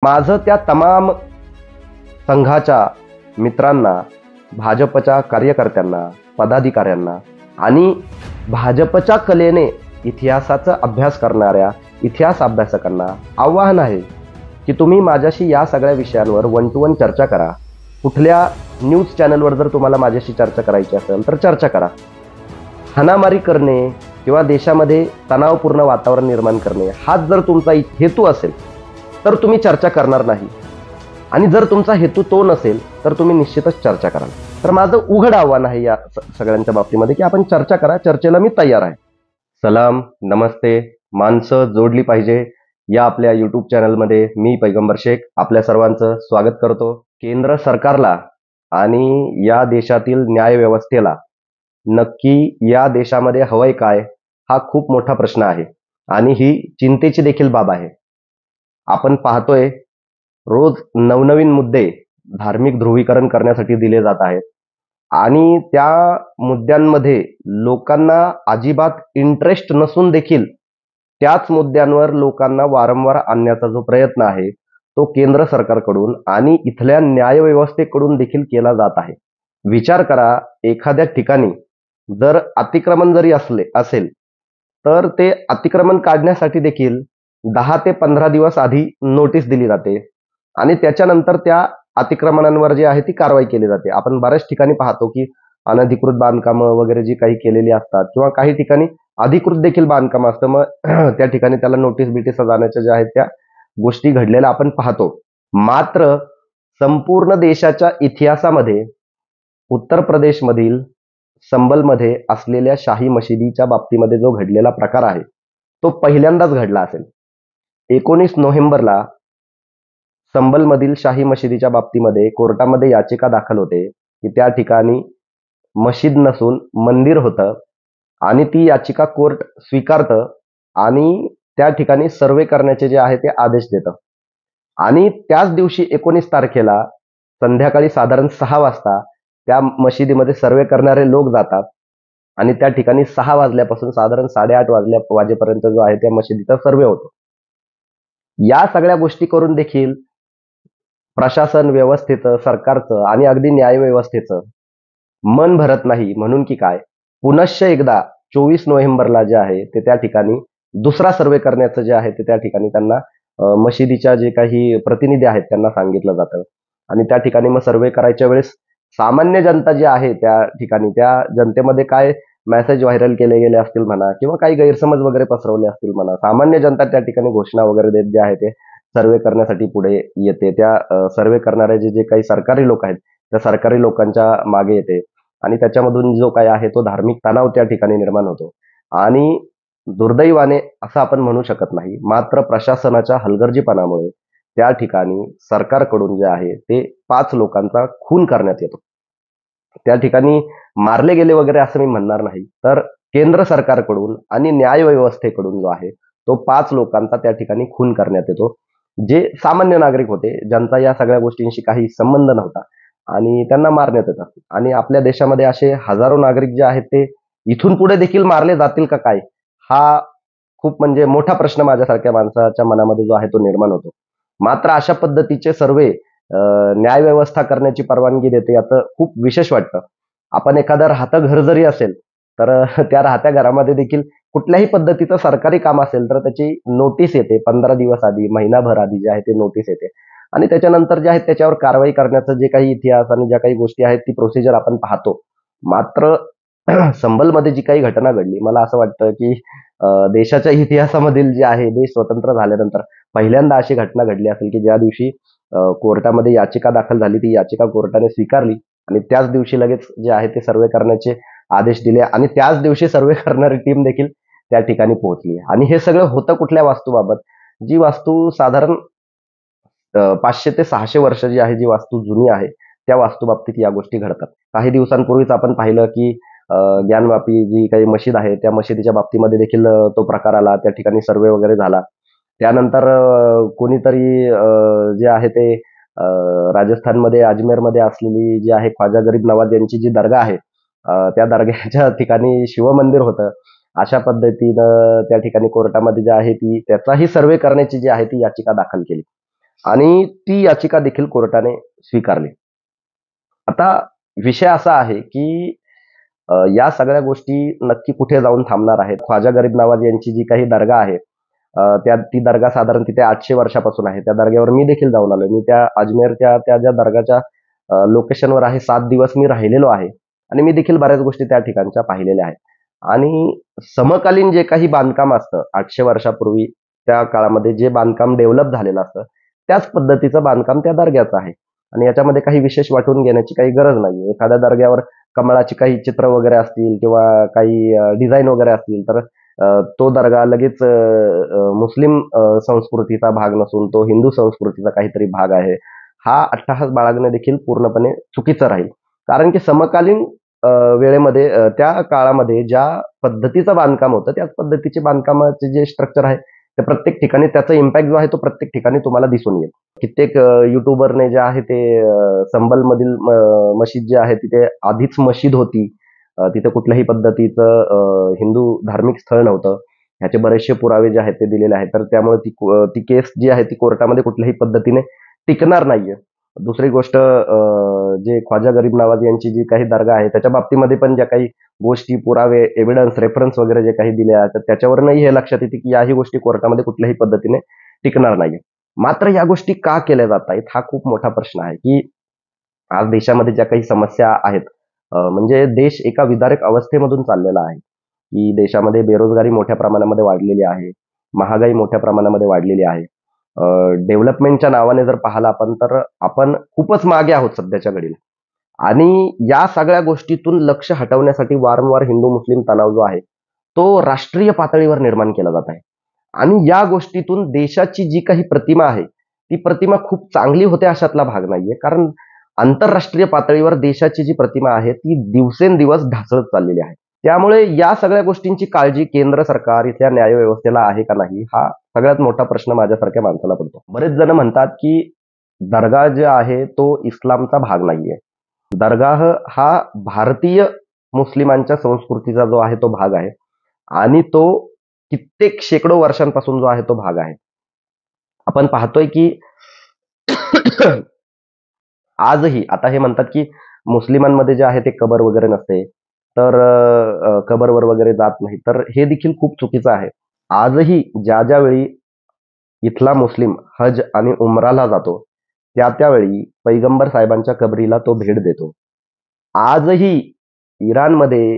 माझं त्या तमाम संघाच्या मित्रांना, भाजपच्या कार्यकर्त्यांना, पदाधिकाऱ्यांना आणि भाजपच्या कलेने इतिहासाचा अभ्यास करणाऱ्या इतिहास अभ्यासकांना आव्हान आहे की तुम्ही माझ्याशी या सगळ्या विषयांवर 1 to 1 चर्चा करा. कुठल्या न्यूज चॅनलवर जर तुम्हाला माझ्याशी चर्चा करायची असेल तर चर्चा करा. हाणामारी करणे किंवा देशामध्ये तणावपूर्ण वातावरण निर्माण करणे हाच जर तुमचा हेतू असेल तर तुम्ही चर्चा करणार नाही. आणि जर तुमचा हेतू तो नसेल तर तुम्ही निश्चितच चर्चा कराल. तर माझं उघड आव्हान आहे या सगळ्यांच्या बाबतीमध्ये की आपण चर्चा करा. चर्चेला मी तयार आहे. सलाम, नमस्ते. माणसं जोडली पाहिजे या आपल्या यूट्यूब चॅनलमध्ये मी पैगंबर शेख आपल्या सर्वांचं स्वागत करतो. केंद्र सरकारला आणि या देशातील न्यायव्यवस्थेला नक्की या देशामध्ये हवंय काय हा खूप मोठा प्रश्न आहे आणि ही चिंतेची देखील बाब आहे. आपण पाहतोय रोज नवनवीन मुद्दे धार्मिक ध्रुवीकरण करण्यासाठी दिले जात आहेत आणि त्या मुद्द्यांमध्ये लोकांना अजिबात इंटरेस्ट नसून देखील त्याच मुद्द्यांवर लोकांना वारंवार आणण्याचा जो प्रयत्न आहे तो केंद्र सरकारकडून आणि इथल्या न्यायव्यवस्थेकडून देखील केला जात आहे. विचार करा, एखाद्या ठिकाणी जर अतिक्रमण जरी असेल तर ते अतिक्रमण काढण्यासाठी देखील 10 ते 15 दिवस आधी नोटीस दिली जाते आणि त्याच्यानंतर त्या अतिक्रमणांवर जी आहे ती कारवाई केली जाते. आपण बऱ्याच ठिकाणी पाहतो की अनधिकृत बांधकामं वगैरे जी काही केलेली असतात किंवा काही ठिकाणी अधिकृत देखील बांधकाम असतं, मग त्या ठिकाणी त्याला नोटीस बिटीस जाण्याच्या ज्या आहेत त्या गोष्टी घडलेल्या आपण पाहतो. मात्र संपूर्ण देशाच्या इतिहासामध्ये उत्तर प्रदेशमधील संबलमध्ये असलेल्या शाही मशिदीच्या बाबतीमध्ये जो घडलेला प्रकार आहे तो पहिल्यांदाच घडला असेल. 19 नोव्हेंबरला संबलमधील शाही मशिदीच्या बाबतीमध्ये कोर्टामध्ये याचिका दाखल होते की त्या ठिकाणी मशीद नसून मंदिर होतं आणि ती याचिका कोर्ट स्वीकारतं आणि त्या ठिकाणी सर्वे करण्याचे जे आहे ते आदेश देतं. आणि त्याच दिवशी 19 तारखेला संध्याकाळी साधारण 6 वाजता त्या मशिदीमध्ये सर्वे करणारे लोक जातात आणि त्या ठिकाणी 6 वाजल्यापासून साधारण 8:30 वाजेपर्यंत जो आहे त्या मशिदीचा सर्वे होतो. या सगळ्या गोष्टी करून देखील प्रशासन व्यवस्थेचं, सरकारचं आणि अगदी न्यायव्यवस्थेचं मन भरत नाही. म्हणून की काय, पुनश्च एकदा 24 नोव्हेंबरला जे आहे ते त्या ठिकाणी दुसरा सर्वे करण्याचं जे आहे ते त्या ठिकाणी त्यांना मशिदीच्या जे काही प्रतिनिधी आहेत त्यांना सांगितलं जातं आणि त्या ठिकाणी मग सर्वे करायच्या वेळेस सामान्य जनता जी आहे त्या ठिकाणी त्या जनतेमध्ये काय मेसेज व्हायरल केले गेले असतील म्हणा किंवा काही गैरसमज वगैरे पसरवले असतील म्हणा, सामान्य जनता त्या ठिकाणी घोषणा वगैरे देत जे आहे ते सर्वे करण्यासाठी पुढे येते. त्या सर्वे करणारे जे काही सरकारी लोक आहेत त्या सरकारी लोकांच्या मागे येते आणि त्याच्यामधून जो काय आहे तो धार्मिक तणाव त्या ठिकाणी निर्माण होतो. आणि दुर्दैवाने असं आपण म्हणू शकत नाही, मात्र प्रशासनाच्या हलगर्जीपणामुळे त्या ठिकाणी सरकारकडून जे आहे ते 5 लोकांचा खून करण्यात येतो. त्या ठिकाणी मारले गेले वगैरे असं मी म्हणणार नाही, तर केंद्र सरकारकडून आणि न्यायव्यवस्थेकडून जो आहे तो 5 लोकांचा त्या ठिकाणी खून करण्यात येतो, जे सामान्य नागरिक होते, ज्यांचा या सगळ्या गोष्टींशी काही संबंध नव्हता आणि त्यांना मारण्यात येतं. आणि आपल्या देशामध्ये असे हजारो नागरिक जे आहेत ते इथून पुढे देखील मारले जातील का काय, हा खूप म्हणजे मोठा प्रश्न माझ्यासारख्या माणसाच्या मनामध्ये जो आहे तो निर्माण होतो. मात्र अशा पद्धतीचे सर्वे न्यायव्यवस्था करण्याची परवानगी देते याचं खूप विशेष वाटतं. आपण एखादं राहतं घर जरी असेल तर त्या राहत्या घरामध्ये देखील कुठल्याही पद्धतीचं सरकारी काम असेल तर त्याची नोटीस येते 15 दिवस आधी, महिनाभर आधी जे आहे ते नोटीस येते आणि त्याच्यानंतर जे आहे त्याच्यावर कारवाई करण्याचं जे काही इतिहास आणि ज्या काही गोष्टी आहेत ती प्रोसिजर आपण पाहतो. मात्र संबलमध्ये जी काही घटना घडली, मला असं वाटतं की देशाच्या इतिहासामधील जे आहे देश स्वतंत्र झाल्यानंतर पहिल्यांदा अशी घटना घडली असेल की ज्या दिवशी कोर्टामध्ये याचिका दाखल झाली ती याचिका कोर्टाने स्वीकारली आणि त्याच दिवशी लगेच जे आहे ते सर्वे करण्याचे आदेश दिले आणि त्याच दिवशी सर्वे करणारी टीम देखील त्या ठिकाणी पोहोचली. आणि हे सगळं होतं कुठल्या वास्तूबाबत, जी वास्तू साधारण 500 ते 600 वर्ष जी आहे, जी वास्तू जुनी आहे त्या वास्तूबाबतीत या गोष्टी घडतात. काही दिवसांपूर्वीच आपण पाहिलं की ज्ञानवापी जी काही मशीद आहे त्या मशिदीच्या बाबतीमध्ये देखील तो प्रकार आला, त्या ठिकाणी सर्वे वगैरे झाला. त्यानंतर कोणीतरी जे आहे ते राजस्थानमध्ये अजमेरमध्ये असलेली जी आहे ख्वाजा गरीब नवाज यांची जी दर्गा आहे त्या दर्ग्याच्या ठिकाणी शिवमंदिर होतं. अशा पद्धतीनं त्या ठिकाणी कोर्टामध्ये जे आहे ती त्याचाही सर्वे करण्याची जी आहे ती याचिका दाखल केली आणि ती याचिका देखील कोर्टाने स्वीकारली. आता विषय असा आहे की या सगळ्या गोष्टी नक्की कुठे जाऊन थांबणार आहेत. ख्वाजा गरीब नवाज यांची जी काही दर्गा आहे, ती दर्गा साधारण तिथे 800 वर्षापासून आहे. त्या दर्ग्यावर मी देखील जाऊन आलोय. मी त्या अजमेरच्या त्या ज्या दर्गाच्या लोकेशनवर आहे, 7 दिवस मी राहिलेलो आहे आणि मी देखील बऱ्याच गोष्टी त्या ठिकाणच्या पाहिलेल्या आहेत. आणि समकालीन जे काही बांधकाम असतं 800 वर्षापूर्वी त्या काळामध्ये जे बांधकाम डेव्हलप झालेलं असतं, त्याच पद्धतीचं बांधकाम त्या दर्ग्याचं आहे. आणि याच्यामध्ये काही विशेष वाटून घेण्याची काही गरज नाहीये. एखाद्या दर्ग्यावर कमळाची काही चित्र वगैरे असतील किंवा काही डिझाईन वगैरे असतील तर तो दर्गा लगेच मुस्लिम संस्कृतीचा भाग नसून तो हिंदू संस्कृतीचा काहीतरी भाग आहे. हा अट्टहास बाळगणे देखील पूर्णपणे चुकीचं राहील. कारण की समकालीन वेळेमध्ये त्या काळामध्ये ज्या पद्धतीचं बांधकाम होतं त्याच पद्धतीचे बांधकामाचे जे स्ट्रक्चर आहे ते प्रत्येक ठिकाणी त्याचा इम्पॅक्ट जो आहे तो प्रत्येक ठिकाणी तुम्हाला दिसून येईल. कित्येक युट्यूबरने जे आहे ते संबल मधील मशीद जी आहे तिथे आधीच मशीद होती. तिथे कुठल्याही पद्धतीचं हिंदू धार्मिक स्थळ नव्हतं. ह्याचे बरेचसे पुरावे जे आहेत ते दिलेले आहेत. तर त्यामुळे ती केस जी आहे ती कोर्टामध्ये कुठल्याही पद्धतीने टिकणार नाहीये. दुसरी गोष्ट जे ख्वाजा गरीब नवाज यांची जी काही दर्गा आहे त्याच्या बाबतीमध्ये पण ज्या काही गोष्टी, पुरावे, एव्हिडन्स, रेफरन्स वगैरे जे काही दिले आहेत तर त्याच्यावरूनही हे लक्षात येते की याही गोष्टी कोर्टामध्ये कुठल्याही पद्धतीने टिकणार नाहीये. मात्र या गोष्टी का केल्या जात आहेत हा खूप मोठा प्रश्न आहे की आज देशामध्ये ज्या काही समस्या आहेत, म्हणजे देश एका विदारक अवस्थेमधून चाललेला आहे की देशामध्ये बेरोजगारी मोठ्या प्रमाणामध्ये वाढलेली आहे, महागाई मोठ्या प्रमाणामध्ये वाढलेली आहे. डेव्हलपमेंटच्या नावाने जर पाहिलं आपण तर आपण खूपच मागे आहोत सध्याच्या घडीला. आणि या सगळ्या गोष्टीतून लक्ष हटवण्यासाठी वारंवार हिंदू मुस्लिम तणाव जो आहे तो राष्ट्रीय पातळीवर निर्माण केला जात आहे. आणि या गोष्टीतून देशाची जी काही प्रतिमा आहे ती प्रतिमा खूप चांगली होते अशातला भाग नाहीये. कारण आंतरराष्ट्रीय पातळीवर देशाची जी प्रतिमा आहे ती दिवसेंदिवस ढासळत चाललेली आहे. त्यामुळे या सगळ्या गोष्टींची काळजी केंद्र सरकार इथल्या न्यायव्यवस्थेला आहे का नाही हा सगळ्यात मोठा प्रश्न माझ्यासारख्या माणसाला पडतो. बरेच जण म्हणतात की दर्गा जे आहे तो इस्लामचा भाग नाहीये. दरगाह हा भारतीय मुस्लिमांच्या संस्कृतीचा जो आहे तो भाग आहे आणि तो कित्येक शेकडो वर्षांपासून जो आहे तो भाग आहे. आपण पाहतोय की आजही आता हे म्हणतात की मुस्लिमांमध्ये जे आहे ते कबर वगैरे नसते, तर कबरवर वगैरे जात नाही, तर हे देखील खूप चुकीचं आहे. आजही ज्या ज्या वेळी इथला मुस्लिम हज आणि उमराला जातो त्यावेळी पैगंबर साहेबांच्या कबरीला तो भेट देतो. आजही इराणमध्ये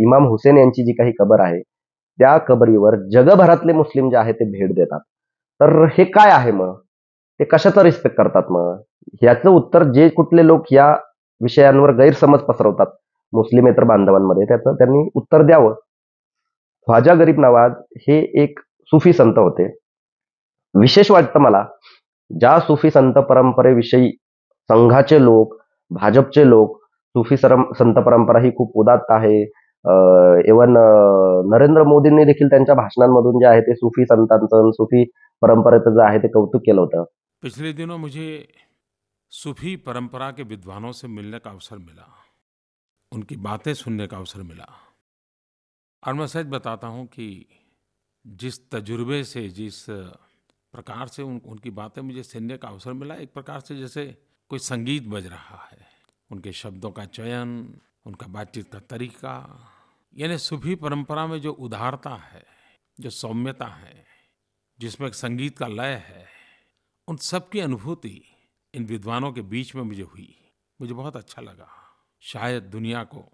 इमाम हुसेन यांची जी काही कबर आहे त्या कबरीवर जगभरातले मुस्लिम जे आहे ते भेट देतात. तर हे काय आहे मग? ते कशाचा रिस्पेक्ट करतात मग? ह्याचं उत्तर जे कुठले लोक या विषयांवर गैरसमज पसरवतात मुस्लिमेतर बांधवांमध्ये त्याचं त्यांनी उत्तर द्यावं. ख्वाजा गरीब नवाज हे एक सुफी संत होते. विशेष वाटतं मला ज्या सुफी संत परंपरेविषयी संघाचे लोक, भाजपचे लोक, संत परंपरा ही खूप उदात्त आहे. इव्हन नरेंद्र मोदींनी देखील त्यांच्या भाषणांमधून जे आहे ते सुफी संतांचं, सुफी परंपरेचं जे आहे ते कौतुक केलं होतं. पिछले दिनों मुझे सूफी परंपरा के विद्वानों से मिलने का अवसर मिला, उनकी बातें सुनने का अवसर मिला और मैं सच बताता हूँ कि जिस तजुर्बे से, जिस प्रकार से उनकी बातें मुझे सुनने का अवसर मिला, एक प्रकार से जैसे कोई संगीत बज रहा है। उनके शब्दों का चयन, उनका बातचीत का तरीका, यानी सूफी परंपरा में जो उदारता है, जो सौम्यता है, जिसमें एक संगीत का लय है, उन सब की अनुभूति इन विद्वानों के बीच में मुझे हुई। मुझे बहुत अच्छा लगा। शायद दुनिया को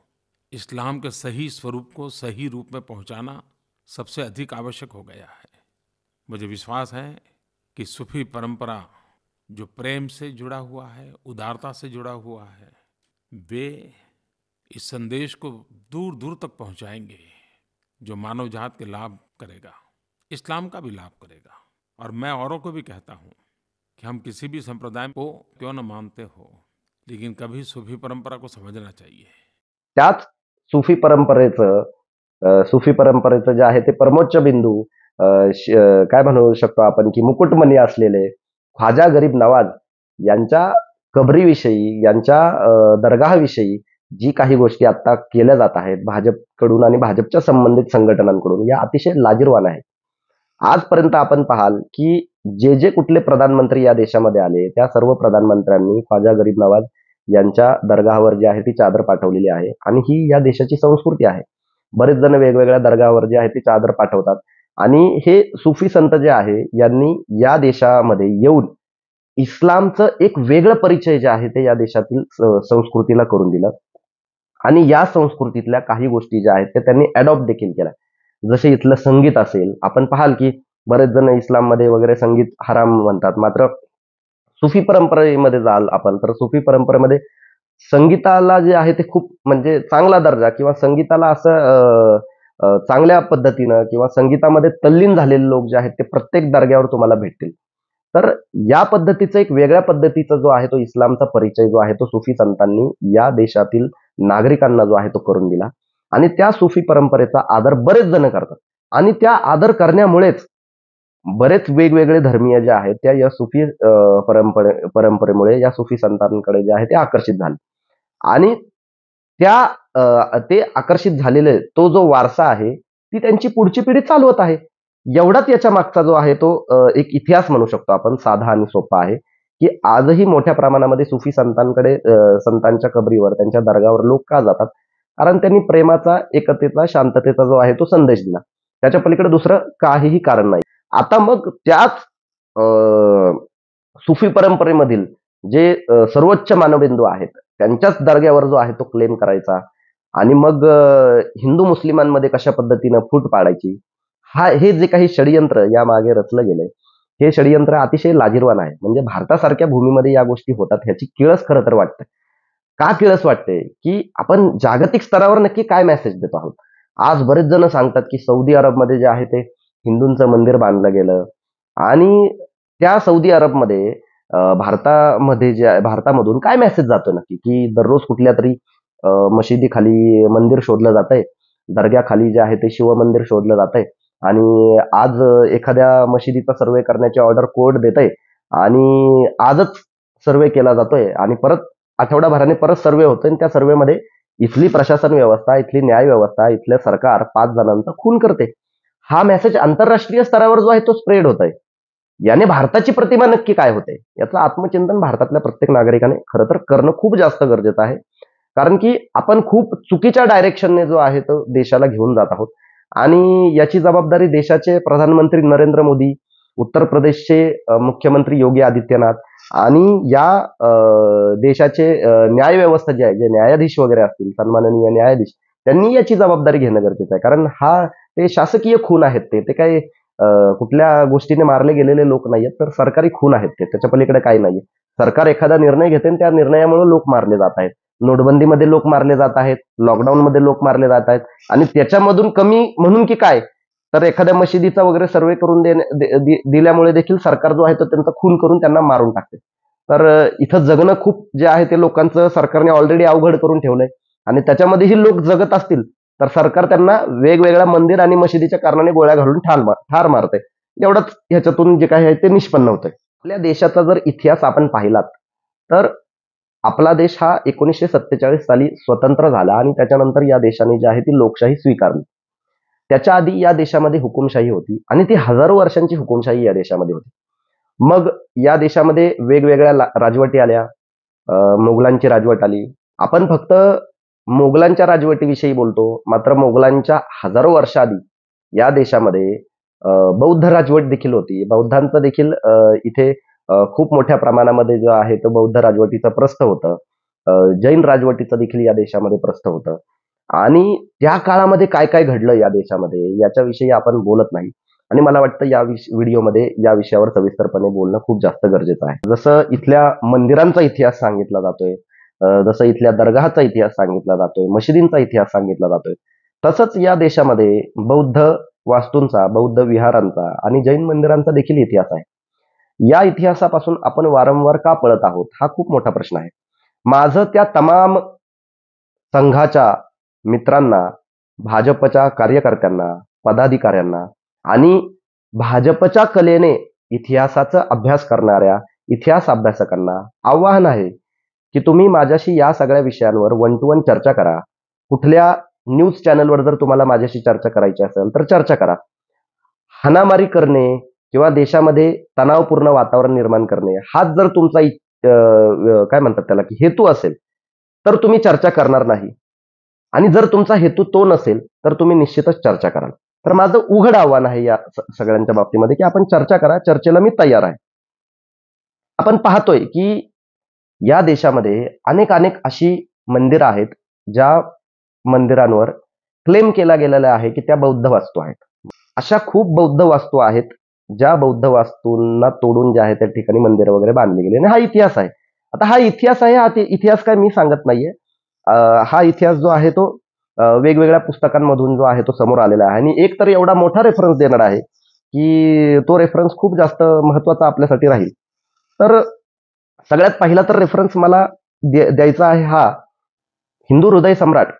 इस्लाम के सही स्वरूप को सही रूप में पहुंचाना सबसे अधिक आवश्यक हो गया है। मुझे विश्वास है कि सूफी परंपरा जो प्रेम से जुड़ा हुआ है, उदारता से जुड़ा हुआ है, वे इस संदेश को दूर दूर तक पहुंचाएंगे जो मानव जात के लाभ करेगा, इस्लाम का भी लाभ करेगा। और मैं औरों को भी कहता हूँ कि हम किसी भी संप्रदाय को क्यों न मानते हो, लेकिन कभी सूफी परंपरा को समझना चाहिए। त्याच सुफी परंपरेचं जे आहे ते परमोच्च बिंदू काय म्हणू शकतो आपण की मुकुटमणी असलेले ख्वाजा गरीब नवाज यांच्या कबरीविषयी, यांच्या दरगाहविषयी जी काही गोष्टी आता केल्या जात आहेत भाजपकडून आणि भाजपच्या संबंधित संघटनांकडून या अतिशय लाजिरवाण आहेत. आजपर्यंत आपण पाहाल की जे जे कुठले प्रधानमंत्री या देशामध्ये आले त्या सर्व प्रधानमंत्र्यांनी ख्वाजा गरीब नवाज यांच्या दरगाहावर जी आहे ती चादर पाठवलेली आहे आणि ही या देशाची संस्कृती आहे. बरेच जण वेगवेगळ्या दरगाहावर जे आहे ती चादर पाठवतात आणि हे सुफी संत जे आहे यांनी या देशामध्ये येऊन इस्लामचं एक वेगळं परिचय जे आहे ते या देशातील संस्कृतीला करून दिलं आणि या संस्कृतीतल्या काही गोष्टी ज्या आहेत त्या त्यांनी अडॉप्ट देखील केल्या. जसे इथलं संगीत असेल, आपण पाहाल की बरेच जण इस्लाममध्ये वगैरे संगीत हराम म्हणतात, मात्र सुफी परंपरेमध्ये जाल आपण तर सुफी परंपरेमध्ये संगीताला जे आहे ते खूप म्हणजे चांगला दर्जा किंवा संगीताला असं चांगल्या पद्धतीनं किंवा संगीतामध्ये तल्लीन झालेले लोक जे आहेत ते प्रत्येक दर्ग्यावर तुम्हाला भेटतील. तर या पद्धतीचा एक वेगळ्या पद्धतीचा जो आहे तो इस्लामचा परिचय जो आहे तो सुफी संतांनी या देशातील नागरिकांना जो आहे तो करून दिला आणि त्या सुफी परंपरेचा आदर बरेच जण करतात आणि त्या आदर करण्यामुळेच बरेच वेगवेगळे धर्मीय जे आहेत त्या या सुफी परंपरेमुळे या सुफी संतांकडे जे आहे ते आकर्षित झाले आणि ते आकर्षित झालेले तो जो वारसा आहे ती त्यांची पुढची पिढी चालवत आहे. एवढाच याच्या मागचा जो आहे तो एक इतिहास म्हणू शकतो आपण, साधा आणि सोपा आहे की आजही मोठ्या प्रमाणामध्ये सुफी संतांकडे संतांच्या कबरीवर त्यांच्या दर्गावर लोक का जातात? कारण त्यांनी प्रेमाचा, एकतेचा, शांततेचा जो आहे तो संदेश दिला. त्याच्या पलीकडे दुसरं काहीही कारण नाही. आता मग त्याच सुफी परंपरेमधील जे सर्वोच्च मानबिंदू आहेत त्यांच्याच दर्ग्यावर जो आहे तो क्लेम करायचा आणि मग हिंदू मुस्लिमांमध्ये कशा पद्धतीनं फूट पाडायची, हे जे काही षडयंत्र या मागे रचलं गेलंय हे षडयंत्र अतिशय लाजिरवाण आहे. म्हणजे भारतासारख्या भूमीमध्ये या गोष्टी होतात ह्याची किळस खरं तर वाटते. का किळस वाटते की आपण जागतिक स्तरावर नक्की काय मेसेज देतो आहोत? आज बरेच जण सांगतात की सौदी अरबमध्ये जे आहे ते हिंदूंचं मंदिर बांधलं गेलं आणि त्या सौदी अरबमध्ये भारतामध्ये जे भारतामधून काय मेसेज जातो नक्की की दररोज कुठल्या तरी मशिदीखाली मंदिर शोधलं जातंय, दर्ग्याखाली जे आहे ते शिवमंदिर शोधलं जातंय आणि आज एखाद्या मशिदीचा सर्वे करण्याची ऑर्डर कोर्ट देतंय आणि आजच सर्वे केला जातोय आणि परत आठवडाभराने परत सर्वे होतोय आणि त्या सर्वेमध्ये इथली प्रशासन व्यवस्था, इथली न्याय व्यवस्था, इथलं सरकार 5 जणांचा खून करते. हा मेसेज आंतरराष्ट्रीय स्तरावर जो आहे तो स्प्रेड होत आहे. याने भारताची प्रतिमा नक्की काय होते याचं आत्मचिंतन भारतातल्या प्रत्येक नागरिकाने खरं तर करणं खूप जास्त गरजेचं आहे. कारण की आपण खूप चुकीच्या डायरेक्शनने जो आहे तो देशाला घेऊन जात आहोत आणि याची जबाबदारी देशाचे प्रधानमंत्री नरेंद्र मोदी, उत्तर प्रदेशचे मुख्यमंत्री योगी आदित्यनाथ आणि या देशाचे न्याय व्यवस्था जी आहे, जे न्यायाधीश वगैरे असतील, सन्माननीय न्यायाधीश, त्यांनी याची जबाबदारी घेणं गरजेचं आहे. कारण ते शासकीय खून आहेत, ते काही कुठल्या गोष्टीने मारले गेलेले लोक नाहीयेत, तर सरकारी खून आहेत ते. त्याच्या पलीकडे काही नाहीये. सरकार एखादा निर्णय घेते आणि त्या निर्णयामुळे लोक मारले जात आहेत. नोटबंदीमध्ये लोक मारले जात आहेत, लॉकडाऊनमध्ये लोक मारले जात आहेत आणि त्याच्यामधून कमी म्हणून की काय, तर एखाद्या मशिदीचा वगैरे सर्वे करून दिल्यामुळे देखील सरकार जो आहे तो त्यांचा खून करून त्यांना मारून टाकते. तर इथं जगणं खूप जे आहे ते लोकांचं सरकारने ऑलरेडी अवघड करून ठेवलंय आणि त्याच्यामध्येही लोक जगत असतील तर सरकार त्यांना वेगवेगळ्या मंदिर आणि मशिदीच्या कारणाने गोळ्या घालून ठार मारते. एवढंच ह्याच्यातून जे काही आहे ते निष्पन्न होतंय. आपल्या देशाचा जर इतिहास आपण पाहिलात तर आपला देश हा 1947 साली स्वतंत्र झाला आणि त्याच्यानंतर या देशाने जी आहे ती लोकशाही स्वीकारली. त्याच्या आधी या देशामध्ये हुकुमशाही होती आणि ती हजारो वर्षांची हुकुमशाही या देशामध्ये होती. मग या देशामध्ये वेगवेगळ्या राजवटी आल्या. मोगलांची राजवट आली. आपण फक्त मोगलांच्या राजवटीविषयी बोलतो, मात्र मोगलांच्या हजारो वर्ष आधी या देशामध्ये बौद्ध राजवट देखील होती. बौद्धांचं देखील इथे खूप मोठ्या प्रमाणामध्ये जो आहे तो बौद्ध राजवटीचं प्रस्थ होतं. जैन राजवटीचं देखील या देशामध्ये प्रस्थ होतं आणि त्या काळामध्ये काय काय घडलं या देशामध्ये याच्याविषयी आपण बोलत नाही आणि मला वाटतं या व्हिडिओमध्ये या विषयावर सविस्तरपणे बोलणं खूप जास्त गरजेचं आहे. जसं इथल्या मंदिरांचा इतिहास सांगितला जातोय, जसं इथल्या दरगाहचा इतिहास सांगितला जातोय, मशिदींचा इतिहास सांगितला जातोय, तसंच या देशामध्ये बौद्ध वास्तूंचा, बौद्ध विहारांचा आणि जैन मंदिरांचा देखील इतिहास आहे. या इतिहासापासून आपण वारंवार का पळत आहोत हा खूप मोठा प्रश्न आहे. माझं त्या तमाम संघाच्या मित्रांना, भाजपच्या कार्यकर्त्यांना, पदाधिकाऱ्यांना आणि भाजपच्या कलेने इतिहासाचा अभ्यास करणाऱ्या इतिहास अभ्यासकांना आव्हान आहे की तुम्ही माझ्याशी या सगळ्या विषयांवर 1 to 1 चर्चा करा. कुठल्या न्यूज चॅनलवर जर तुम्हाला माझ्याशी चर्चा करायची असेल तर चर्चा करा. हाणामारी करणे किंवा देशामध्ये तणावपूर्ण वातावरण निर्माण करणे, हाच जर तुमचा काय म्हणतात त्याला की हेतू असेल, तर तुम्ही चर्चा करणार नाही. आणि जर तुमचा हेतू तो नसेल, तर तुम्ही निश्चितच चर्चा कराल. तर माझं उघड आव्हान आहे या सगळ्यांच्या बाबतीमध्ये, की आपण चर्चा करा. चर्चेला मी तयार आहे. आपण पाहतोय, की या देशामध्ये अनेक अशी मंदिरं आहेत, ज्या मंदिरांवर क्लेम केला गेलेला आहे, की त्या बौद्ध वास्तू आहेत. अशा खूप बौद्ध वास्तू आहेत, ज्या बौद्ध वास्तूंना तोडून जे आहे त्या ठिकाणी मंदिरं वगैरे बांधली गेली आणि हा इतिहास आहे. आता हा इतिहास आहे, हा इतिहास काय मी सांगत नाहीये. हा इतिहास जो आहे तो वेगवेगळ्या पुस्तकांमधून जो आहे तो समोर आलेला आहे आणि एक तर एवढा मोठा रेफरन्स देणार आहे, की तो रेफरन्स खूप जास्त महत्त्वाचा आपल्यासाठी राहील. तर सगळ्यात पहिला तर रेफरन्स मला द्यायचा आहे हा हिंदू हृदय सम्राट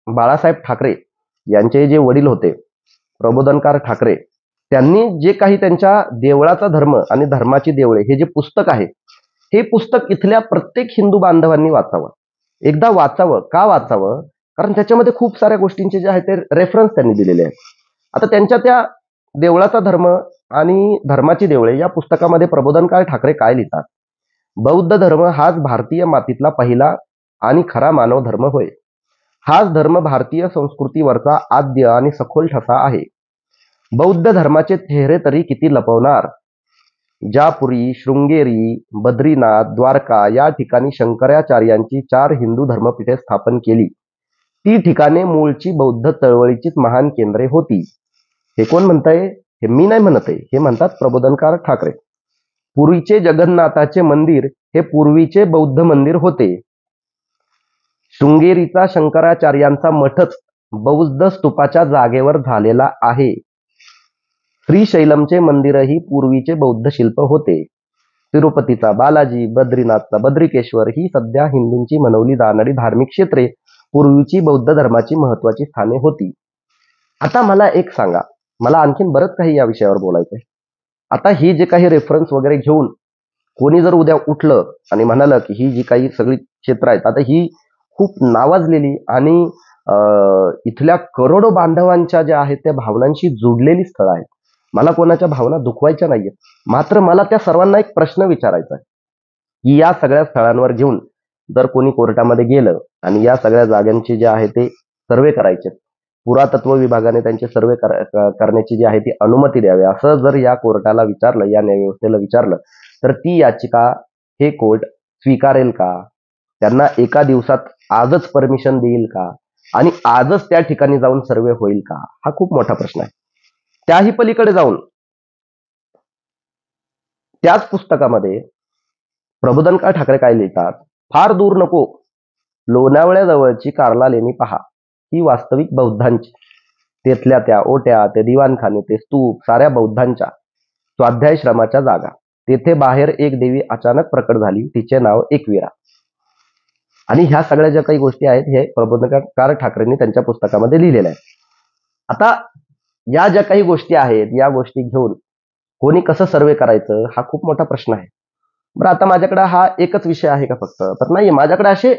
बाळासाहेब ठाकरे यांचे जे वडील होते प्रबोधनकार ठाकरे, त्यांनी जे काही त्यांच्या देवळाचा धर्म आणि धर्माची देवळे हे जे पुस्तक आहे, हे पुस्तक इथल्या प्रत्येक हिंदू बांधवांनी वाचावं. एकदा वाचावं. का वाचावं? कारण त्याच्यामध्ये खूप साऱ्या गोष्टींचे जे आहे ते रेफरन्स त्यांनी दिलेले आहेत. आता त्यांच्या त्या देवळाचा धर्म आणि धर्माची देवळे या पुस्तकामध्ये प्रबोधनकार ठाकरे काय लिहितात? बौद्ध धर्म हाच भारतीय मातीतला पहिला आणि खरा मानव धर्म होय. हाच धर्म भारतीय संस्कृतीवरचा आद्य आणि सखोल ठसा आहे. बौद्ध धर्माचे चेहरे तरी किती लपवणार? ज्यापुरी, शृंगेरी, बद्रीनाथ, द्वारका या ठिकाणी शंकराचार्यांची 4 हिंदू धर्मपीठे स्थापन केली, ती ठिकाणे मूळची बौद्ध चळवळीचीच महान केंद्रे होती. हे कोण म्हणतंय? हे मी नाही म्हणत आहे, हे म्हणतात प्रबोधनकार ठाकरे. पूर्वीचे जगन्नाथाचे मंदिर हे पूर्वीचे बौद्ध मंदिर होते. शृंगेरीचा शंकराचार्यांचा मठच बौद्ध स्तूपाच्या जागेवर झालेला आहे. श्रीशैलमचे मंदिरही पूर्वीचे बौद्ध शिल्प होते. तिरुपतीचा बालाजी, बद्रीनाथचा बद्रिकेश्वर ही सध्या हिंदूंची मनवली जाणारी धार्मिक क्षेत्रे पूर्वीची बौद्ध धर्माची महत्वाची स्थाने होती. आता मला एक सांगा, मला आणखीन बरंच काही या विषयावर बोलायचंय. आता ही जे काही रेफरन्स वगैरे घेऊन कोणी जर उद्या उठलं आणि म्हणालं की ही जी काही सगळी क्षेत्र आहेत, आता ही खूप नावाजलेली आणि इथल्या करोडो बांधवांच्या ज्या आहेत त्या भावनांशी जुडलेली स्थळं आहेत. मला कोणाच्या भावना दुखवायच्या नाहीयेत. मात्र मला त्या सर्वांना एक प्रश्न विचारायचा आहे, की या सगळ्या स्थळांवर घेऊन जर कोणी कोर्टामध्ये गेलं आणि या सगळ्या जागांचे जे आहे ते सर्वे करायचे, पुरातत्व विभागाने त्यांचे सर्वे करण्याची जी आहे ती अनुमती द्यावी, असं जर या कोर्टाला विचारलं, या न्यायव्यवस्थेला विचारलं, तर ती याचिका हे कोर्ट स्वीकारेल का? त्यांना एका दिवसात आजच परमिशन देईल का? आणि आजच त्या ठिकाणी जाऊन सर्वे होईल का? हा खूप मोठा प्रश्न आहे. त्याही पलीकडे जाऊन त्याच पुस्तकामध्ये प्रबोधनकार ठाकरे काय लिहितात? फार दूर नको, लोणावळ्याजवळची कार्ला लेणी पहा. ही वास्तविक बौद्धांची, तेथल्या त्या ओट्या, ते दिवाणखाने, ते स्तूप, साऱ्या बौद्धांच्या स्वाध्यायश्रमाच्या जागा. तेथे बाहेर एक देवी अचानक प्रकट झाली, तिचे नाव एकवीरा. आणि ह्या सगळ्या ज्या काही गोष्टी आहेत हे प्रबोधनकार ठाकरेंनी त्यांच्या पुस्तकामध्ये लिहिलेल्या आहेत. आता या ज्या काही गोष्टी आहेत, या गोष्टी घेऊन कोणी कसं सर्वे करायचं हा खूप मोठा प्रश्न आहे. बरं, आता माझ्याकडे हा एकच विषय आहे का फक्त? तर नाही, माझ्याकडे असे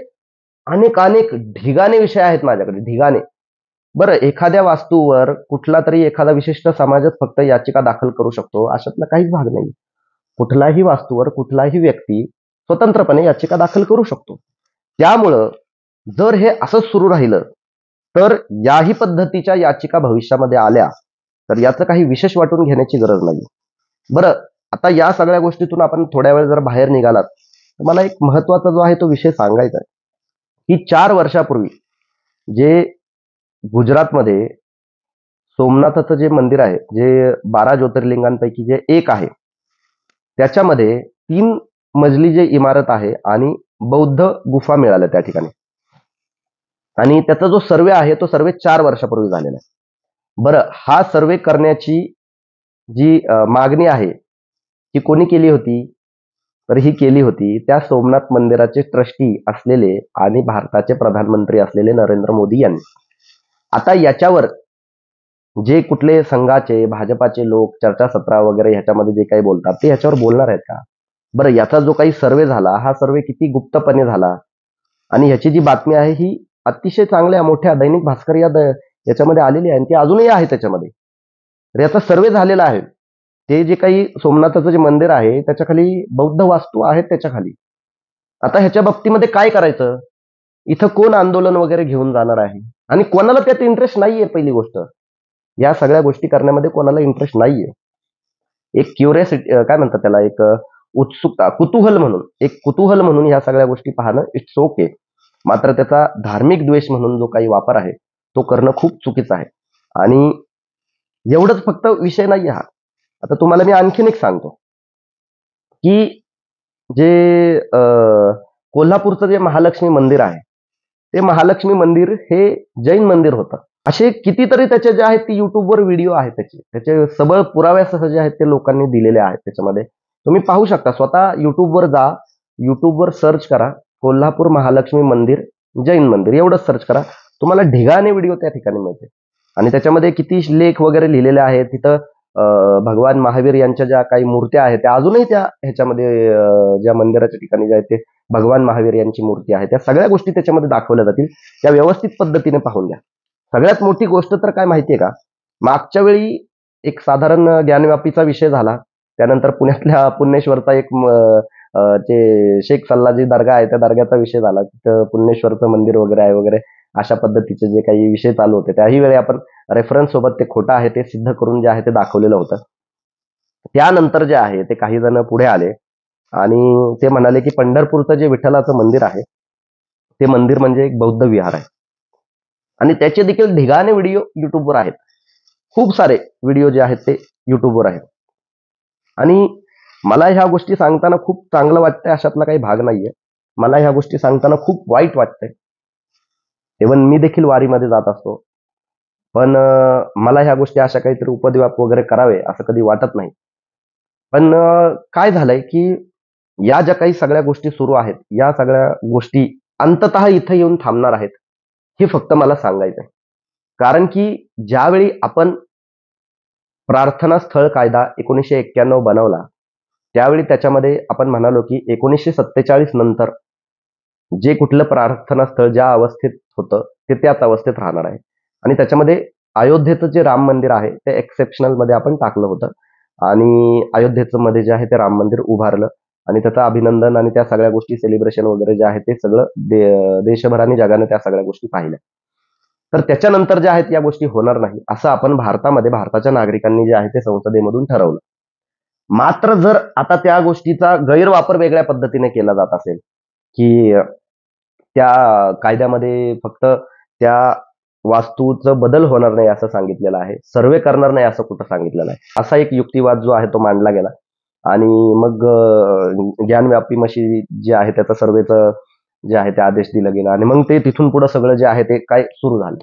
अनेक ढिगाने विषय आहेत माझ्याकडे, ढिगाने. बरं, एखाद्या वास्तूवर कुठला तरी एखादा विशिष्ट समाजच फक्त याचिका दाखल करू शकतो अशातला काहीच भाग नाही. कुठल्याही वास्तूवर कुठलाही व्यक्ती स्वतंत्रपणे याचिका दाखल करू शकतो. त्यामुळं जर हे असंच सुरू राहिलं तर याही पद्धतीच्या याचिका भविष्यामध्ये आल्या तर याचं काही विशेष वाटून घेण्याची गरज नाही. बरं, आता या सगळ्या गोष्टीतून आपण थोड्या वेळ जर बाहेर निघालात तर मला एक महत्वाचा जो आहे तो विषय सांगायचा आहे, की 4 वर्षापूर्वी जे गुजरातमध्ये सोमनाथाचं जे मंदिर आहे, जे 12 ज्योतिर्लिंगांपैकी जे एक आहे, त्याच्यामध्ये 3 मजली जे इमारत आहे आणि बौद्ध गुफा मिळाल्या त्या ठिकाणी. आणि त्याचा जो सर्वे आहे तो सर्वे 4 वर्षापूर्वी झालेला आहे. बरं, हा सर्वे करण्याची जी मागणी आहे ती कोणी केली होती? तर ही केली होती त्या सोमनाथ मंदिराचे ट्रस्टी असलेले आणि भारताचे प्रधानमंत्री असलेले नरेंद्र मोदी यांनी. आता याच्यावर जे कुठले संघाचे, भाजपाचे लोक चर्चासत्र वगैरे ह्याच्यामध्ये जे काही बोलतात ते ह्याच्यावर बोलणार आहेत का? बरं, याचा जो काही सर्वे झाला, हा सर्वे किती गुप्तपणे झाला आणि ह्याची जी बातमी आहे ही अतिशय चांगल्या मोठ्या दैनिक भास्कर याच्यामध्ये आलेली आहे आणि ती अजूनही आहे त्याच्यामध्ये. तर याचा सर्वे झालेला आहे. ते जे काही सोमनाथाचं जे मंदिर आहे त्याच्या खाली बौद्ध वास्तू आहेत त्याच्या खाली. आता ह्याच्या बाबतीमध्ये काय करायचं? इथं कोण आंदोलन वगैरे घेऊन जाणार आहे? आणि कोणाला त्यात इंटरेस्ट नाहीये पहिली गोष्ट. या सगळ्या गोष्टी करण्यामध्ये कोणाला इंटरेस्ट नाहीये. एक क्युरिओसिटी काय म्हणतात त्याला, एक उत्सुकता, कुतूहल म्हणून ह्या सगळ्या गोष्टी पाहणं इट्स ओके. मात्र त्याचा धार्मिक द्वेष म्हणून जो काही वापर आहे तो करणं खूप चुकीचं आहे. आणि एवढंच फक्त विषय नाही हा. आता तुम्हाला मी आणखीन एक सांगतो की जे कोल्हापूरचं जे महालक्ष्मी मंदिर आहे, ते महालक्ष्मी मंदिर हे जैन मंदिर होतं. असे कितीतरी त्याचे जे आहेत ते युट्यूबवर व्हिडिओ आहेत त्याचे सबळ पुराव्यासह जे आहेत ते लोकांनी दिलेले आहेत. त्याच्यामध्ये तुम्ही पाहू शकता. स्वतः युट्यूबवर जा, युट्यूबवर सर्च करा कोल्हापूर महालक्ष्मी मंदिर जैन मंदिर, एवढंच सर्च करा. तुम्हाला ढिगाने व्हिडिओ त्या ठिकाणी मिळते. आणि त्याच्यामध्ये किती लेख वगैरे लिहिलेले आहेत. तिथं भगवान महावीर यांच्या ज्या काही मूर्त्या आहेत त्या अजूनही त्या ह्याच्यामध्ये ज्या मंदिराच्या ठिकाणी जे आहेत ते भगवान महावीर यांची मूर्ती आहे, त्या सगळ्या गोष्टी त्याच्यामध्ये दाखवल्या जातील. त्या व्यवस्थित पद्धतीने पाहून घ्या. सगळ्यात मोठी गोष्ट तर काय माहितीये का, मागच्या वेळी एक साधारण ज्ञानव्यापीचा विषय झाला. त्यानंतर पुण्यातल्या पुण्येश्वरचा एक जे शेख सल्लाजी दर्गा आहे त्या दर्ग्याचा विषय झाला. तिथं पुण्येश्वरचं मंदिर वगैरे आहे वगैरे अशा पद्धतीचे जे काही विषय चालू होते, त्याही वेळी आपण रेफरन्स सोबत ते खोटं आहे ते सिद्ध करून जे आहे ते दाखवलेलं होतं. त्यानंतर जे आहे ते काही जण पुढे आले आणि ते म्हणाले की पंढरपूरचं जे विठ्ठलाचं मंदिर आहे ते मंदिर म्हणजे एक बौद्ध विहार आहे. आणि त्याचे देखील ढिगाने व्हिडिओ युट्यूबवर आहेत. खूप सारे व्हिडिओ जे आहेत ते युट्यूबवर आहेत. आणि मला ह्या गोष्टी सांगताना खूप चांगलं वाटतंय अशातला काही भाग नाहीये. मला ह्या गोष्टी सांगताना खूप वाईट वाटतंय. इव्हन मी देखील वारीमध्ये जात असतो. पण मला ह्या गोष्टी अशा काहीतरी उपद्व्याप वगैरे करावे असं कधी वाटत नाही. पण काय झालंय की या ज्या काही सगळ्या गोष्टी सुरू आहेत, या सगळ्या गोष्टी अंततः इथं येऊन थांबणार आहेत, हे फक्त मला सांगायचंय. कारण की ज्यावेळी आपण प्रार्थना स्थळ कायदा 1991 बनवला, त्यावेळी त्याच्यामध्ये आपण म्हणालो की 1947 नंतर जे कुठलं प्रार्थना स्थळ ज्या अवस्थेत होतं ते त्याच अवस्थेत राहणार आहे. आणि त्याच्यामध्ये अयोध्येचं जे राम मंदिर आहे ते एक्सेप्शनल मध्ये आपण टाकलं होतं. आणि अयोध्येचं मध्ये जे आहे ते राम मंदिर उभारलं आणि त्याचं अभिनंदन आणि त्या सगळ्या गोष्टी सेलिब्रेशन वगैरे जे आहे ते सगळं देशभर आणि जगाने त्या सगळ्या गोष्टी पाहिल्या. तर त्याच्यानंतर ज्या आहेत या गोष्टी होणार नाही असं आपण भारतामध्ये भारताच्या नागरिकांनी जे आहे ते संसदेमधून ठरवलं. मात्र जर आता त्या गोष्टीचा गैरवापर वेगळ्या पद्धतीने केला जात असेल की त्या कायद्यामध्ये फक्त त्या वास्तूचं बदल होणार नाही असं सांगितलेलं आहे, सर्वे करणार नाही असं कुठं सांगितलेलं आहे, असा एक युक्तिवाद जो आहे तो मांडला गेला. आणि मग ज्ञानव्यापी मशी जे आहे त्याचं सर्वेचं जे आहे ते आदेश दिला गेला आणि मग ते तिथून पुढे सगळं जे आहे ते काय सुरू झालं.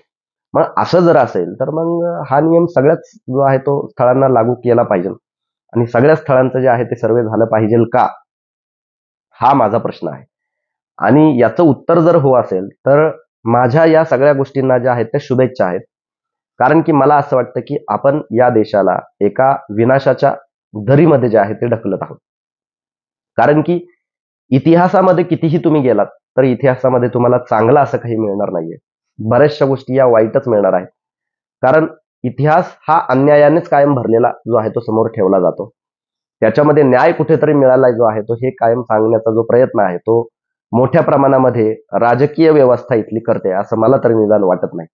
मग असं जर असेल तर मग हा नियम सगळ्याच जो आहे तो स्थळांना लागू केला पाहिजे आणि सगळ्या स्थळांचं जे आहे ते सर्वे झालं पाहिजे का, हा माझा प्रश्न आहे. आणि याचं उत्तर जर हो असेल तर माझ्या या सगळ्या गोष्टींना ज्या आहेत त्या शुभेच्छा आहेत. कारण की मला असं वाटतं की आपण या देशाला एका विनाशाच्या दरीमध्ये जे आहे ते ढकलत आहोत. कारण की इतिहासामध्ये कितीही तुम्ही गेलात तर इतिहासामध्ये तुम्हाला चांगलं असं काही मिळणार नाहीये. बऱ्याचशा गोष्टी या वाईटच मिळणार आहेत. कारण इतिहास हा अन्यायानेच कायम भरलेला जो आहे तो समोर ठेवला जातो. त्याच्यामध्ये न्याय कुठेतरी मिळाला जो आहे तो हे कायम सांगण्याचा जो प्रयत्न आहे तो मोठ्या प्रमाणामध्ये राजकीय व्यवस्था इथली करते असं मला तरी निदान वाटत नाही.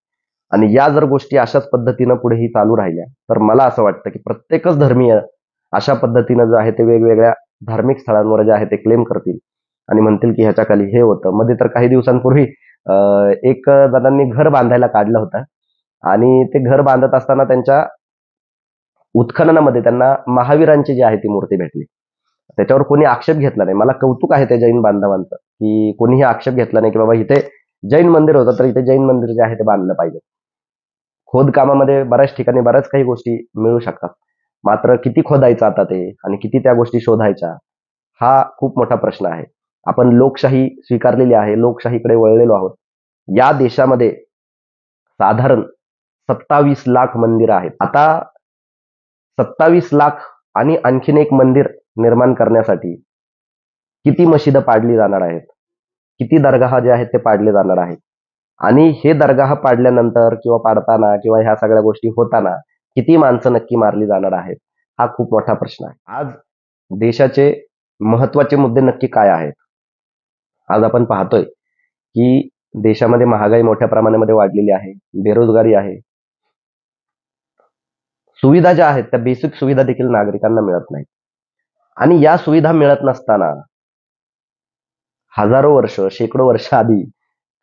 आणि या जर गोष्टी अशाच पद्धतीनं पुढेही चालू राहिल्या तर मला असं वाटतं की प्रत्येकच धर्मीय अशा पद्धतीनं जे आहे ते वेगवेगळ्या धार्मिक स्थळांवर जे आहे ते क्लेम करतील आणि म्हणतील की ह्याच्या खाली हे होतं. मध्ये तर काही दिवसांपूर्वी एक जणांनी घर बांधायला काढलं होतं आणि ते घर बांधत असताना त्यांच्या उत्खननामध्ये त्यांना महावीरांची जी आहे ती मूर्ती भेटली. त्याच्यावर कोणी आक्षेप घेतला नाही. मला कौतुक आहे त्या जैन बांधवांचं की कोणीही आक्षेप घेतला नाही की बाबा इथे जैन मंदिर होतं तर इथे जैन मंदिर जे आहे ते बांधलं पाहिजे. खोदकामामध्ये बऱ्याच ठिकाणी बऱ्याच काही गोष्टी मिळू शकतात. मात्र किती खोदायचं आता ते आणि किती त्या गोष्टी शोधायच्या, हा खूप मोठा प्रश्न आहे. आपण लोकशाही स्वीकारलेली आहे, लोकशाहीकडे वळलेलो आहोत. या देशामध्ये साधारण 27 लाख मंदिरं आहेत. आता 27 लाख आणि आणखीन एक मंदिर निर्माण करण्यासाठी किती मशिदं पाडली जाणार आहेत, किती दरगाह जे आहेत ते पाडले जाणार आहेत. आणि हे दरगाह पाडल्यानंतर किंवा पाडताना किंवा ह्या सगळ्या गोष्टी होताना किती माणसं नक्की मारली जाणार आहेत, हा खूप मोठा प्रश्न आहे. आज देशाचे महत्वाचे मुद्दे नक्की काय आहेत? आज आपण पाहतोय की देशामध्ये महागाई मोठ्या प्रमाणामध्ये वाढलेली आहे, बेरोजगारी आहे, सुविधा ज्या आहेत त्या बेसिक सुविधा देखील नागरिकांना मिळत नाहीत. आणि या सुविधा मिळत नसताना हजारो वर्ष, शेकडो वर्ष आधी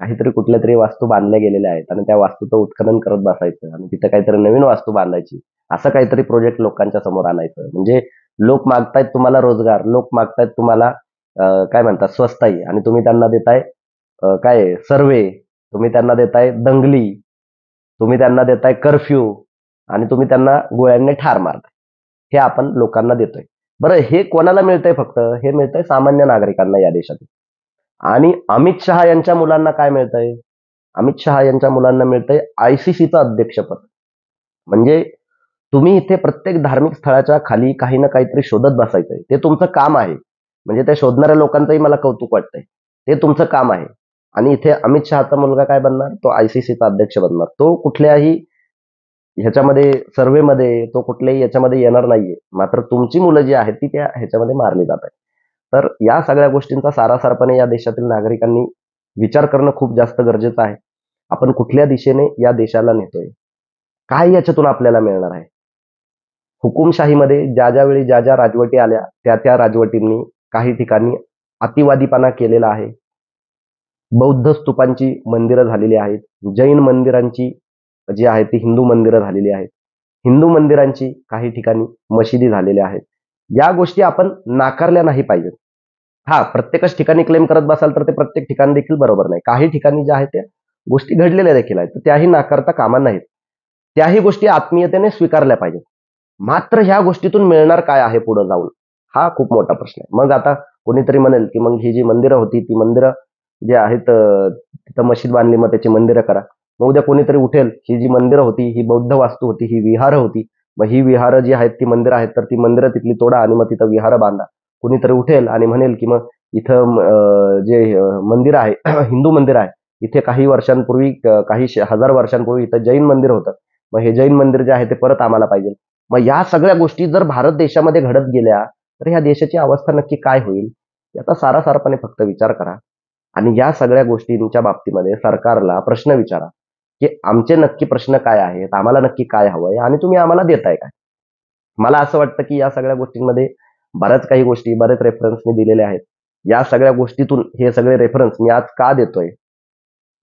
काहीतरी कुठल्या तरी वास्तू बांधल्या गेलेल्या आहेत आणि त्या वास्तूचं उत्खनन करत बसायचं आणि तिथं काहीतरी नवीन वास्तू बांधायची, असं काहीतरी प्रोजेक्ट लोकांच्या समोर आणायचं. म्हणजे लोक मागतायत तुम्हाला रोजगार, लोक मागतायत तुम्हाला काय म्हणतात स्वस्ताई, आणि तुम्ही त्यांना देताय काय सर्वे, तुम्ही त्यांना देताय दंगली, तुम्ही त्यांना देताय कर्फ्यू, आणि तुम्ही त्यांना गोळ्यांनी ठार मारताय. हे आपण लोकांना देतोय. बरं, हे कोणाला मिळतंय? फक्त हे मिळतंय सामान्य नागरिकांना या देशात. आणि अमित शहा यांच्या मुलांना काय मिळतंय? अमित शहा यांच्या मुलांना मिळतंय आयसीसीचं अध्यक्षपद. म्हणजे तुम्ही इथे प्रत्येक धार्मिक स्थळाच्या खाली काही ना काहीतरी शोधत बसायचंय. ते तुमचं काम आहे. म्हणजे त्या शोधणाऱ्या लोकांचंही मला कौतुक वाटतंय. ते तुमचं काम आहे. आणि इथे अमित शहाचा मुलगा काय बनणार? तो आयसीसीचा अध्यक्ष बनणार. तो कुठल्याही ह्याच्यामध्ये सर्व्हेमध्ये, तो कुठल्याही याच्यामध्ये येणार नाहीये. मात्र तुमची मुलं जी आहेत ती त्या ह्याच्यामध्ये मारली जात आहेत. तर या सगळ्या गोष्टींचा सारासारपणे या देशातील नागरिकांनी विचार करणं खूप जास्त गरजेचं आहे. आपण कुठल्या दिशेने या देशाला नेतोय? काय याच्यातून आपल्याला मिळणार आहे? हुकुमशाहीमध्ये ज्या वेळी ज्या राजवटी आल्या त्या राजवटींनी काही ठिकाणी अतिवादीपणा केलेला आहे. बौद्ध स्तूपांची मंदिरं झालेली आहेत, जैन मंदिरांची जी आहेत ती हिंदू मंदिरं झालेली आहेत, हिंदू मंदिरांची काही ठिकाणी मशिदी झालेल्या आहेत. या गोष्टी आपण नाकारल्या नाही पाहिजेत. हा, प्रत्येकच ठिकाणी क्लेम करत बसाल तर ते प्रत्येक ठिकाणी देखील बरोबर नाही. काही ठिकाणी ज्या आहेत त्या गोष्टी घडलेल्या देखील आहेत, तर त्याही नाकारता कामा नाहीत. त्याही गोष्टी आत्मीयतेने स्वीकारल्या पाहिजेत. मात्र ह्या गोष्टीतून मिळणार काय आहे पुढे जाऊन, हा खूप मोठा प्रश्न आहे. मग आता कोणीतरी म्हणेल की मग ही जी मंदिरं होती ती मंदिरं जे आहेत तिथं मशीद बांधली, मग त्याची मंदिरं करा. मग उद्या कोणीतरी उठेल, ही जी मंदिरं होती ही बौद्ध वास्तू होती, ही विहारं होती, मग ही विहारं जी आहेत ती मंदिरं आहेत, तर ती मंदिरं तिथली तोडा आणि मग तिथं विहारं बांधा. कोणीतरी उठेल आणि म्हणेल की मग इथं जे मंदिर आहे हिंदू मंदिर आहे, इथे काही वर्षांपूर्वी काही हजार वर्षांपूर्वी इथं जैन मंदिर होतं, मग हे जैन मंदिर जे आहे ते परत आम्हाला पाहिजे. मग या सगळ्या गोष्टी जर भारत देशामध्ये घडत गेल्या तर ह्या देशाची अवस्था नक्की काय होईल? याचा सारासारपणे फक्त विचार करा आणि या सगळ्या गोष्टींच्या बाबतीमध्ये सरकारला प्रश्न विचारा की आमचे नक्की प्रश्न काय आहेत, आम्हाला नक्की काय हवंय आणि तुम्ही आम्हाला देताय काय. मला असं वाटतं की या सगळ्या गोष्टींमध्ये बऱ्याच काही गोष्टी, बरेच रेफरन्स मी दिलेले आहेत. या सगळ्या गोष्टीतून हे सगळे रेफरन्स मी आज का देतोय?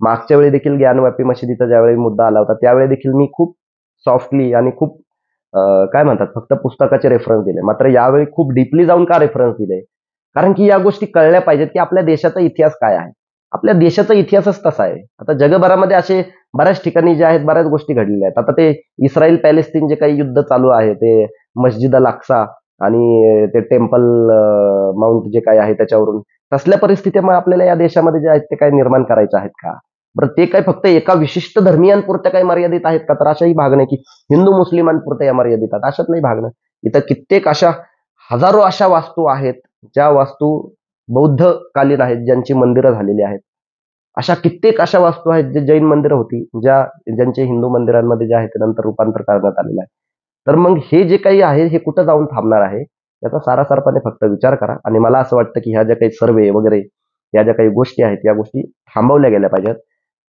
मागच्या वेळी देखील ज्ञानव्यापी मशिदीचा ज्यावेळी मुद्दा आला होता त्यावेळी देखील मी खूप सॉफ्टली आणि खूप काय म्हणतात फक्त पुस्तकाचे रेफरन्स दिले. मात्र यावेळी खूप डीपली जाऊन का रेफरन्स दिले? कारण की या गोष्टी कळल्या पाहिजेत की आपल्या देशाचा इतिहास काय आहे. आपल्या देशाचा इतिहासच तसा आहे. आता जगभरामध्ये असे बऱ्याच ठिकाणी जे आहेत बऱ्याच गोष्टी घडलेल्या आहेत. आता ते इस्रायल पॅलेस्तीन जे काही युद्ध चालू आहे, ते मस्जिद अल अक्सा आणि ते टेम्पल माउंट जे काही आहे त्याच्यावरून, तसल्या परिस्थिती मग आपल्याला या देशामध्ये जे आहेत ते काय निर्माण करायचे आहेत का? बरं, ते काय फक्त एका विशिष्ट धर्मियांपुरत्या काही मर्यादित आहेत का? तर अशाही भाग नाही की हिंदू मुस्लिमांपुरत्या या मर्यादित आहेत, अशातलाही भाग नाही. इथं कित्येक अशा हजारो अशा वास्तू आहेत ज्या वास्तू बौद्ध कालीन आहेत, ज्यांची मंदिरं झालेली आहेत. अशा कित्येक अशा वास्तू आहेत जे जैन मंदिरं होती, ज्यांचे हिंदू मंदिरांमध्ये जे आहे ते नंतर रूपांतर करण्यात आलेलं आहे. तर मग हे जे काही आहे हे कुठं जाऊन थांबणार आहे याचा सारासारपणे फक्त विचार करा. आणि मला असं वाटतं की ह्या ज्या काही सर्वे वगैरे या ज्या काही गोष्टी आहेत या गोष्टी थांबवल्या गेल्या पाहिजेत.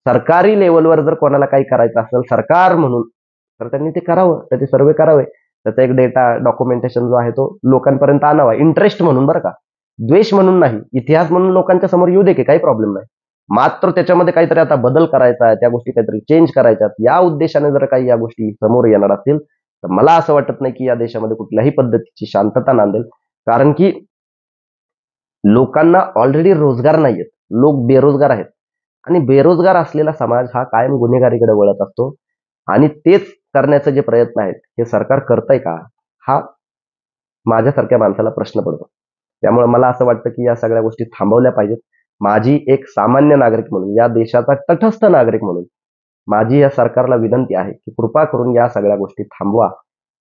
सरकारी लेवलवर जर कोणाला काही करायचं असेल सरकार म्हणून, तर त्यांनी ते करावं, त्याचे सर्वे करावे, त्याचा एक डेटा डॉक्युमेंटेशन जो आहे तो लोकांपर्यंत आणावा. इंटरेस्ट म्हणून बरं का, द्वेष म्हणून नाही, इतिहास म्हणून लोकांच्या समोर येऊ दे की काही प्रॉब्लेम नाही. मात्र त्याच्यामध्ये काहीतरी आता बदल करायचा आहे, त्या गोष्टी काहीतरी चेंज करायच्यात, या उद्देशाने जर काही या गोष्टी समोर येणार असतील तर मला असं वाटत नाही की या देशामध्ये कुठल्याही पद्धतीची शांतता नांदेल. कारण की लोकांना ऑलरेडी रोजगार नाहीयेत, लोक बेरोजगार आहेत आणि बेरोजगार असलेला समाज हा कायम गुन्हेगारीकडे वळत असतो. आणि तेच करण्याचे जे प्रयत्न आहेत हे सरकार करतंय का, हा माझ्यासारख्या माणसाला प्रश्न पडतो. त्यामुळे मला असं वाटतं की या सगळ्या गोष्टी थांबवल्या पाहिजेत. माझी एक सामान्य नागरिक म्हणून, या देशाचा तटस्थ नागरिक म्हणून माझी या सरकारला विनंती आहे की कृपा करून या सगळ्या गोष्टी थांबवा.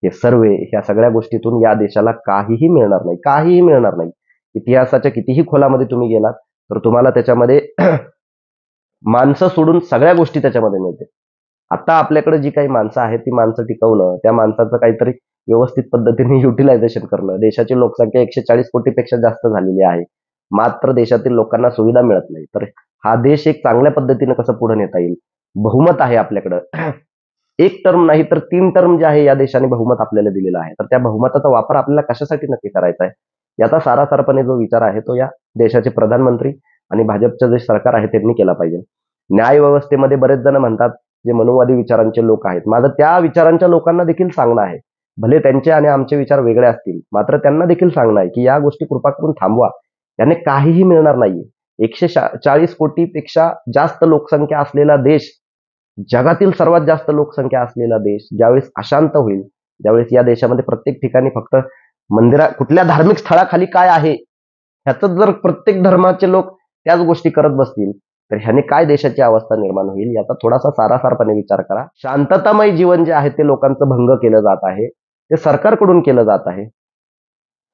हे सर्वे, ह्या सगळ्या गोष्टीतून या देशाला काहीही मिळणार नाही, काहीही मिळणार नाही. इतिहासाच्या कितीही खोलामध्ये तुम्ही गेलात तर तुम्हाला त्याच्यामध्ये माणसं सोडून सगळ्या गोष्टी त्याच्यामध्ये मिळते. आता आपल्याकडे जी काही माणसं आहेत ती माणसं टिकवणं, त्या माणसाचं काहीतरी व्यवस्थित पद्धतीने युटिलायझेशन करणं. देशाची लोकसंख्या 140 कोटीपेक्षा जास्त झालेली आहे. मात्र देशातील लोकांना सुविधा मिळत नाही. तर हा देश एक चांगल्या पद्धतीने कसं पुढे नेता येईल? बहुमत आहे आपल्याकडं. एक टर्म नाही तर 3 टर्म जे आहे या देशाने बहुमत आपल्याला दिलेलं आहे. तर त्या बहुमताचा वापर आपल्याला कशासाठी नक्की करायचा आहे? याचा सारासारपणे जो विचार आहे तो या देशाचे प्रधानमंत्री आणि भाजपचं जे सरकार आहे त्यांनी केला पाहिजे. न्याय व्यवस्थेमध्ये बरेच जण म्हणतात, जे मनुवादी विचारांचे लोक आहेत. माझं त्या विचारांच्या लोकांना देखील सांगणं आहे. भले त्यांचे आणि आमचे विचार वेगळे असतील, मात्र त्यांना देखील सांगणं आहे, की या गोष्टी कृपा करून थांबवा. याने काहीही मिळणार नाहीये. 140 कोटीपेक्षा जास्त लोकसंख्या असलेला देश, जगातील सर्वात जास्त लोकसंख्या असलेला देश ज्यावेळेस अशांत होईल, ज्यावेळेस या देशामध्ये प्रत्येक ठिकाणी फक्त कुठल्या धार्मिक स्थळाखाली काय आहे, ह्याचं जर प्रत्येक धर्माचे लोक त्याच गोष्टी करत बसतील, तर ह्याने काय देशाची अवस्था निर्माण होईल याचा थोडासा सारासारपणे विचार करा. शांततामय जीवन जे आहे ते लोकांचं भंग केलं जात आहे. ते सरकारकडून केलं जात आहे.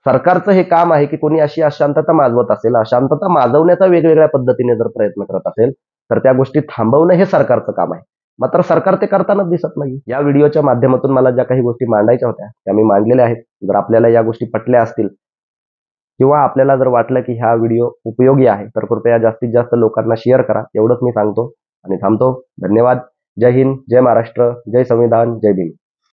सरकारचं हे काम आहे की कोणी अशी अशांतता माजवत असेल, अशांतता माजवण्याचा वेगवेगळ्या पद्धतीने जर प्रयत्न करत असेल, तर त्या गोष्टी थांबवणं हे सरकारचं काम आहे. मात्र सरकार ते करतानाच दिसत नाही. या व्हिडिओच्या माध्यमातून मला ज्या काही गोष्टी मांडायच्या होत्या त्या मी मांडलेल्या आहेत. जर आपल्याला या गोष्टी पटल्या असतील किंवा आपल्याला जर वाटलं की हा व्हिडिओ उपयोगी आहे, तर कृपया जास्तीत जास्त लोकांना शेअर करा. एवढंच मी सांगतो आणि थांबतो. धन्यवाद. जय हिंद, जय महाराष्ट्र, जय संविधान, जय भीम.